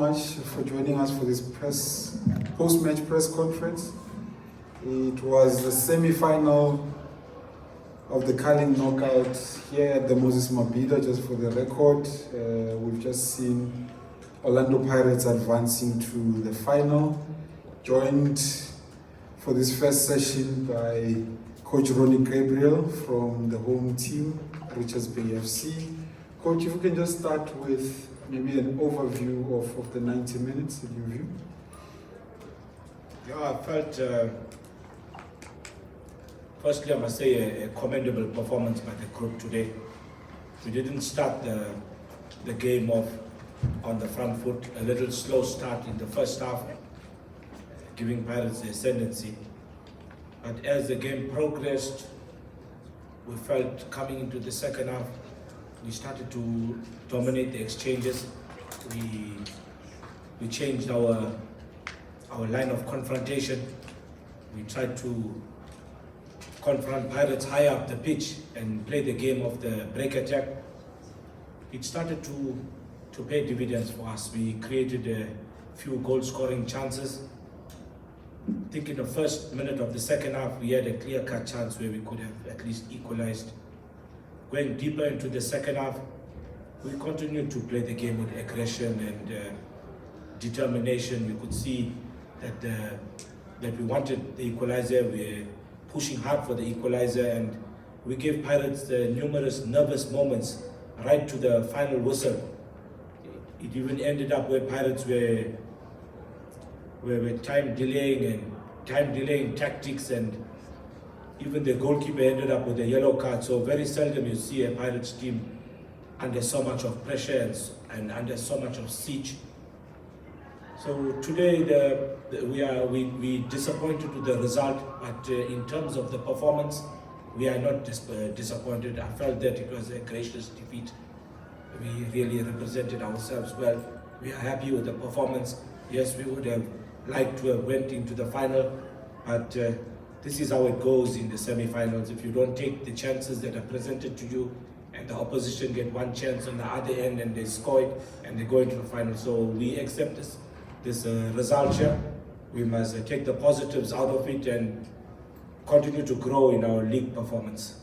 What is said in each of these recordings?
Much for joining us for this post-match press conference. It was the semi-final of the Carling knockout here at the Moses Mabhida. Just for the record, we've just seen Orlando Pirates advancing to the final, joined for this first session by Coach Ronnie Gabriel from the home team, Richards Bay FC. Coach, if we can just start with maybe an overview of the 90 minutes in your view. Yeah, I felt, firstly I must say a commendable performance by the group today. We didn't start the game off on the front foot, a little slow start in the first half, giving Pirates the ascendancy. But as the game progressed, we felt coming into the second half, we started to dominate the exchanges. We changed our line of confrontation. We tried to confront Pirates high up the pitch and play the game of the break attack. It started to pay dividends for us. We created a few goal-scoring chances. I think in the first minute of the second half, we had a clear-cut chance where we could have at least equalized. Going deeper into the second half, we continued to play the game with aggression and determination. We could see that we wanted the equalizer. We were pushing hard for the equalizer, and we gave Pirates numerous nervous moments right to the final whistle. It even ended up where Pirates were time delaying tactics, and even the goalkeeper ended up with a yellow card. So very seldom you see a Pirates team under so much of pressure and under so much of siege. So today we disappointed with the result, but in terms of the performance, we are not disappointed. I felt that it was a gracious defeat. We really represented ourselves well. We are happy with the performance. Yes, we would have liked to have went into the final, but this is how it goes in the semi-finals. If you don't take the chances that are presented to you, and the opposition get one chance on the other end and they score it and they go into the final. So we accept this result here. We must take the positives out of it and continue to grow in our league performance.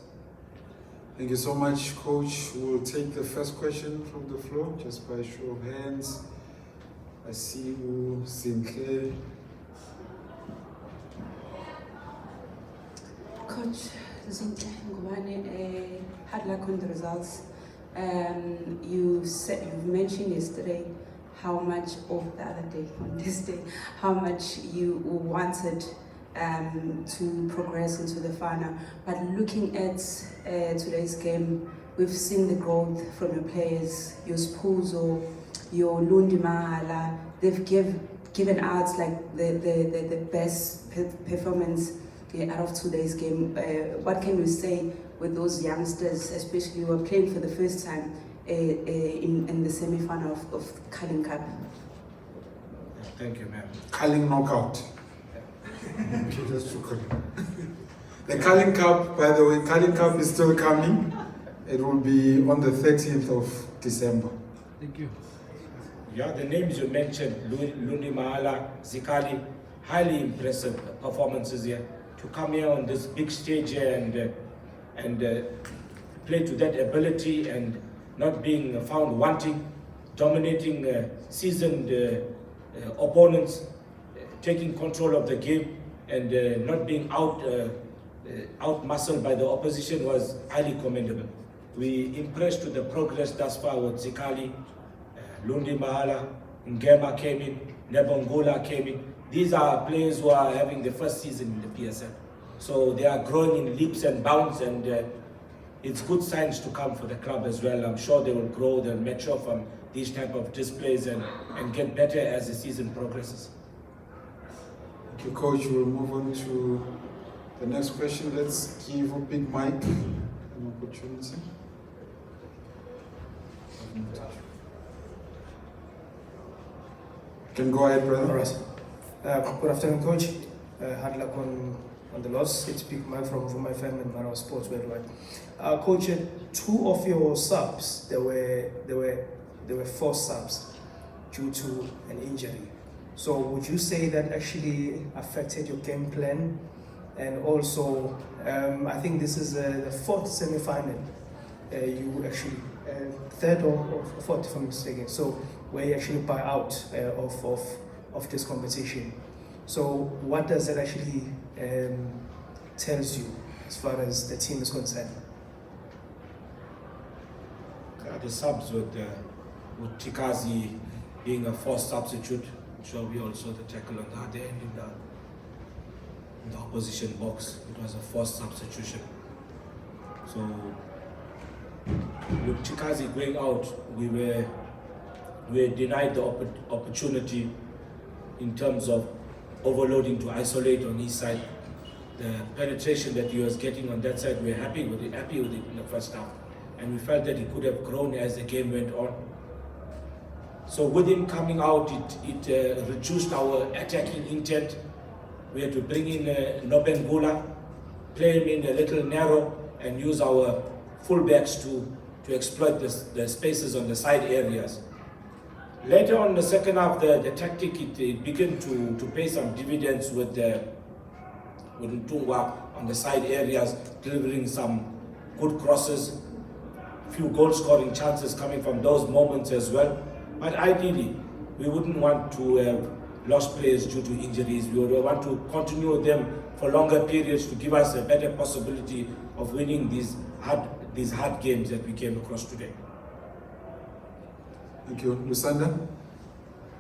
Thank you so much, Coach. We'll take the first question from the floor, just by show of hands. I see you, Sinclair. Coach Zinhle Ngubane, had luck on the results. You've mentioned yesterday how much, or the other day, on this day, how much you wanted to progress into the final. But looking at today's game, we've seen the growth from your players, your Spuzo, your Lundi Mahala. They've given out like the best performance out of today's game. What can you say with those youngsters, especially who are playing for the first time in the semi-final of Carling Cup? Thank you, ma'am. Carling knockout. The Carling Cup, by the way, Carling Cup is still coming. It will be on the 30th of December. Thank you. Yeah, the names you mentioned, Lundi Mahala, Zikhali, highly impressive performances here. To come here on this big stage here and play to that ability and not being found wanting, dominating seasoned opponents, taking control of the game and not being out-muscled by the opposition was highly commendable. We impressed with the progress thus far with Zikhali, Lundi Mahala, Ngema came in, Nebongula came in. These are players who are having the first season in the PSL. So they are growing in leaps and bounds, and it's good signs to come for the club as well. I'm sure they will grow, they'll mature from these type of displays and get better as the season progresses. Thank you, Coach. We'll move on to the next question. Let's give a big mic an opportunity. You can go ahead, brother. All right. Good afternoon, Coach. Hard luck on the loss. It's Big Mike from my family, Mahala Sports Worldwide. Coach, two of your subs, there were 4 subs. due to an injury. So would you say that actually affected your game plan? And also, I think this is the fourth semi-final. You actually, third or fourth if I'm mistaken. So where you actually buy out of this competition. So what does that actually tells you as far as the team is concerned? The subs with Tikazi being a forced substitute, so we also the tackle on the other end in the opposition box. It was a forced substitution. So with Tikazi going out, we were denied the opportunity in terms of overloading to isolate on his side. The penetration that he was getting on that side, we were happy with it in the first half. And we felt that he could have grown as the game went on. So with him coming out, it reduced our attacking intent. We had to bring in Nobengula, play him in a little narrow, and use our fullbacks to exploit the spaces on the side areas. Later on in the second half, the tactic it began to pay some dividends with Ntungwa on the side areas, delivering some good crosses. Few goal scoring chances coming from those moments as well. But ideally, we wouldn't want to have lost players due to injuries. We would want to continue them for longer periods to give us a better possibility of winning these hard games that we came across today. Thank you. Lusanda?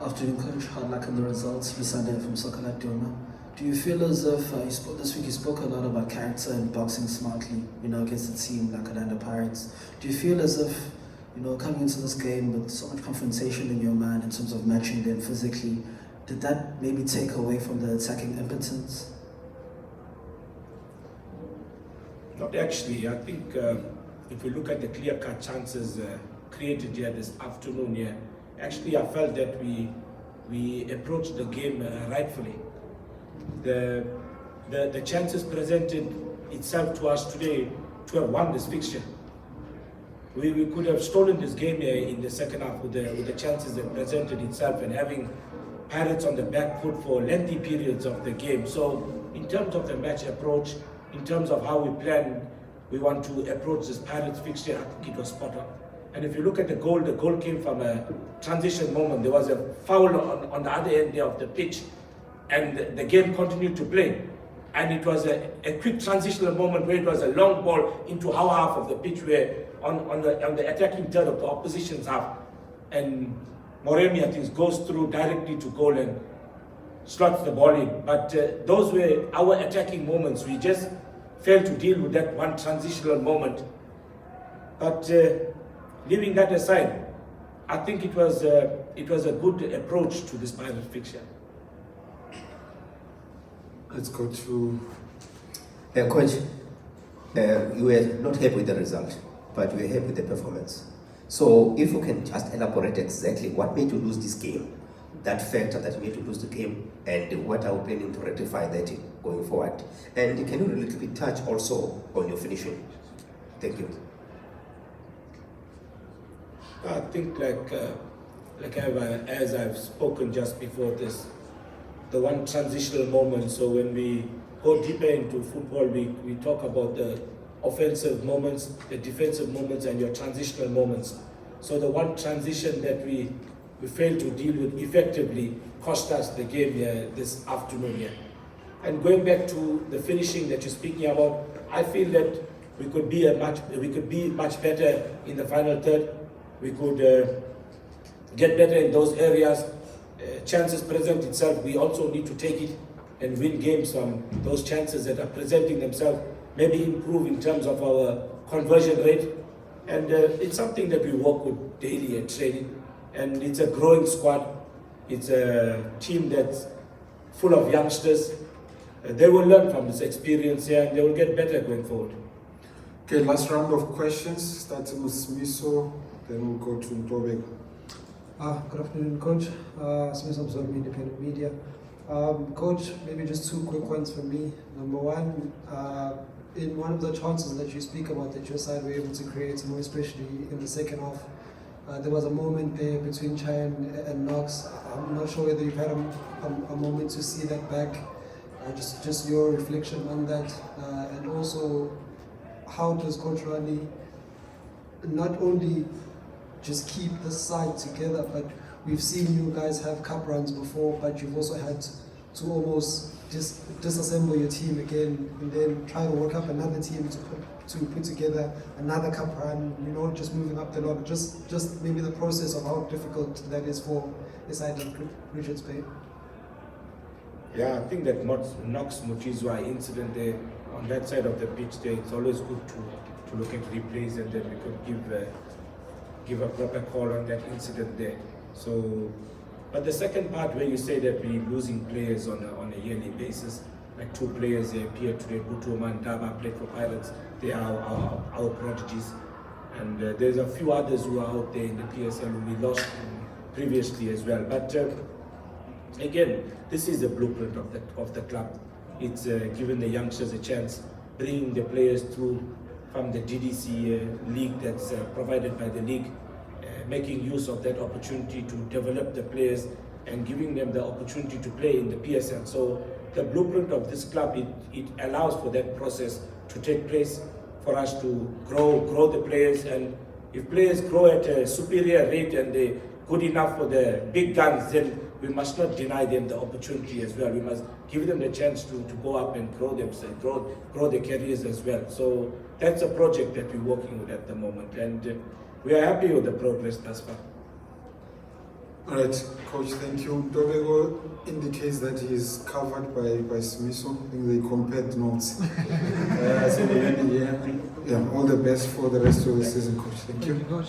Afternoon, Coach. Hard luck on the results. Lusanda from Soccer Doma. Do you feel as if this week you spoke a lot about character and boxing smartly, against a team like Orlando Pirates? Do you feel as if, coming into this game with so much confrontation in your mind in terms of matching them physically, did that maybe take away from the attacking impotence? Not actually. I think if we look at the clear-cut chances created here this afternoon here, actually I felt that we approached the game rightfully. The chances presented itself to us today to have won this fixture. We could have stolen this game here in the second half with the chances that presented itself and having Pirates on the back foot for lengthy periods of the game. So in terms of the match approach, in terms of how we plan, we want to approach this Pirates fixture, I think it was spot on. And if you look at the goal came from a transition moment. There was a foul on the other end there of the pitch, and the game continued to play. And it was a quick transitional moment where it was a long ball into our half of the pitch, where on the attacking third of the opposition's half. And Moremi, I think, goes through directly to goal and slots the ball in. But those were our attacking moments. We just failed to deal with that one transitional moment. But leaving that aside, I think it was a good approach to this Pirate fixture. Let's go to... Coach, you were not happy with the result, but you were happy with the performance. So if you can just elaborate exactly what made you lose this game, that factor that made you lose the game, and what are you planning to rectify that going forward? And can you a little bit touch also on your finishing? Thank you. I think as I've spoken just before this, the one transitional moment. So when we go deeper into football, we talk about the offensive moments, the defensive moments, and your transitional moments. So the one transition that we failed to deal with effectively cost us the game here this afternoon here. And going back to the finishing that you're speaking about, I feel that we could be much better in the final third. We could get better in those areas. Chances present itself, we also need to take it and win games from those chances that are presenting themselves. Maybe improve in terms of our conversion rate. And it's something that we work with daily at training. And it's a growing squad. It's a team that's full of youngsters. They will learn from this experience here, and they will get better going forward. Okay, last round of questions, starting with Smiso, then we'll go to Ntobek. Good afternoon, Coach. Smith Observer, Independent Media. Coach, maybe just two quick ones from me. Number one, in one of the chances that you speak about that your side were able to create, more especially in the second half, There was a moment there between Chai and Knox. I'm not sure whether you've had a moment to see that back. Just your reflection on that, and also how does Coach Rani not only just keep the side together, but we've seen you guys have cup runs before, but you've also had to almost disassemble your team again and then try to work up another team to put together another cup run, you know, just moving up the log, just maybe the process of how difficult that is for the side of Richards Bay. Yeah, I think that Knox Mutizwa incident there on that side of the pitch there, it's always good to look at replays and then we could give a proper call on that incident there. So, but the second part where you say that we're losing players on a yearly basis, like 2 players they appear today, Butuma and Daba played for Pirates, they are our prodigies. And there's a few others who are out there in the PSL who we lost previously as well. But again, this is the blueprint of the club. It's giving the youngsters a chance, bringing the players through from the GDC league that's provided by the league, making use of that opportunity to develop the players and giving them the opportunity to play in the PSL. So the blueprint of this club, it allows for that process to take place, for us to grow the players, and if players grow at a superior rate and they're good enough for the big guns, then we must not deny them the opportunity as well. We must give them the chance to go up and grow themselves, grow their careers as well. So that's a project that we're working with at the moment, and we are happy with the progress thus far. All right, Coach, thank you. Dobego indicates that he is covered by Smiso. I think they compared notes. So, yeah, all the best for the rest of the season, Coach. Thank you.